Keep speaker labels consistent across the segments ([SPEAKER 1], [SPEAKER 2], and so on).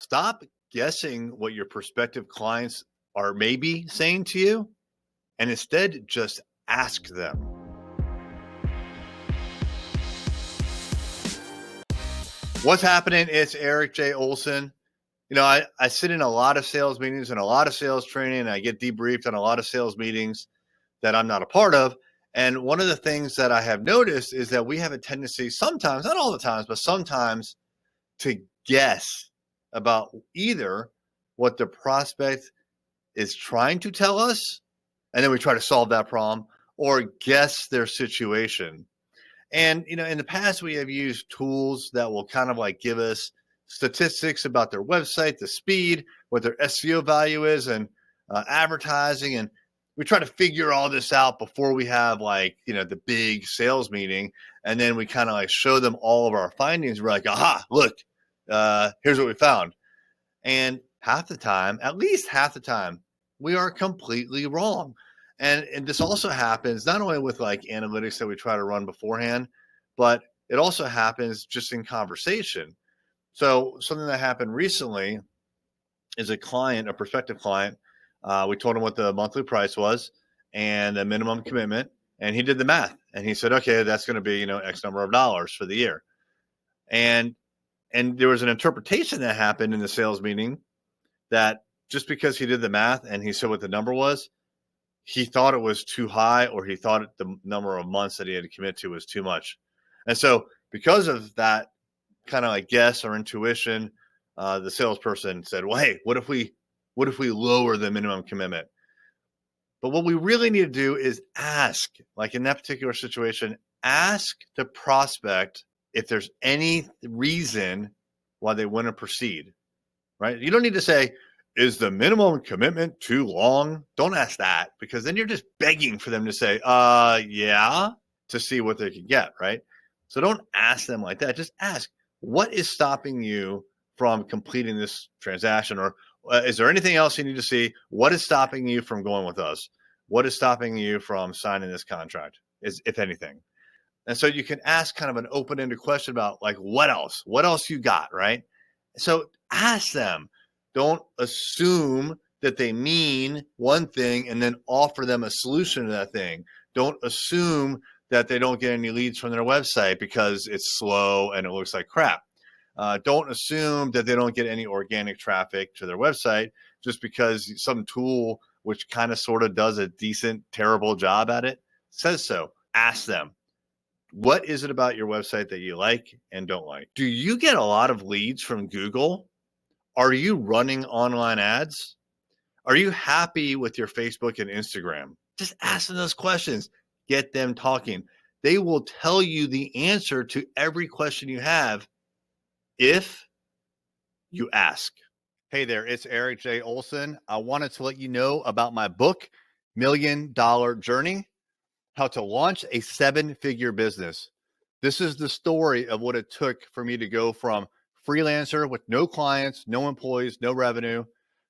[SPEAKER 1] Stop guessing what your prospective clients are maybe saying to you, and instead just ask them. What's happening? It's Erik J. Olson. I sit in a lot of sales meetings and a lot of sales training, and I get debriefed on a lot of sales meetings that I'm not a part of. And one of the things that I have noticed is that we have a tendency sometimes, not all the times, but sometimes to guess about either what the prospect is trying to tell us, and then we try to solve that problem, or guess their situation. And, in the past, we have used tools that will kind of like give us statistics about their website, the speed, what their SEO value is, and advertising. And we try to figure all this out before we have the big sales meeting. And then we kind of like show them all of our findings. We're like, aha, look, here's what we found. And half the time, at least half the time, we are completely wrong. And this also happens not only with like analytics that we try to run beforehand, but it also happens just in conversation. So something that happened recently is a prospective client. We told him what the monthly price was and the minimum commitment, and he did the math. And he said, okay, that's going to be, X number of dollars for the year. And there was an interpretation that happened in the sales meeting that just because he did the math and he said what the number was, he thought it was too high, or he thought the number of months that he had to commit to was too much. And so because of that kind of like guess or intuition, the salesperson said, well, hey, what if we lower the minimum commitment? But what we really need to do is ask, like in that particular situation, ask the prospect if there's any reason why they want to proceed, right? You don't need to say, is the minimum commitment too long? Don't ask that, because then you're just begging for them to say, yeah, to see what they can get, right? So don't ask them like that. Just ask, what is stopping you from completing this transaction? Or is there anything else you need to see? What is stopping you from going with us? What is stopping you from signing this contract, if anything? And so you can ask kind of an open-ended question about like, what else you got, right? So ask them. Don't assume that they mean one thing and then offer them a solution to that thing. Don't assume that they don't get any leads from their website because it's slow and it looks like crap. Don't assume that they don't get any organic traffic to their website just because some tool, which kind of sort of does a decent, terrible job at it, says so. Ask them. What is it about your website that you like and don't like? Do you get a lot of leads from Google? Are you running online ads? Are you happy with your Facebook and Instagram? Just ask them those questions. Get them talking. They will tell you the answer to every question you have if you ask. Hey there, it's Erik J. Olson. I wanted to let you know about my book, $1 Million Journey: How to Launch a 7-Figure Business. This is the story of what it took for me to go from freelancer with no clients, no employees, no revenue,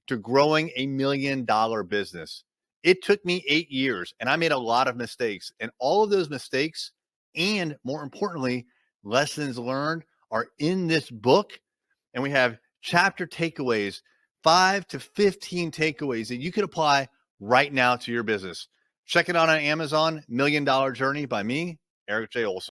[SPEAKER 1] to growing $1 million business. It took me 8 years, and I made a lot of mistakes. And all of those mistakes, and more importantly, lessons learned, are in this book. And we have chapter takeaways, 5 to 15 takeaways that you could apply right now to your business. Check it out on Amazon, $1 Million Journey by me, Erik J. Olson.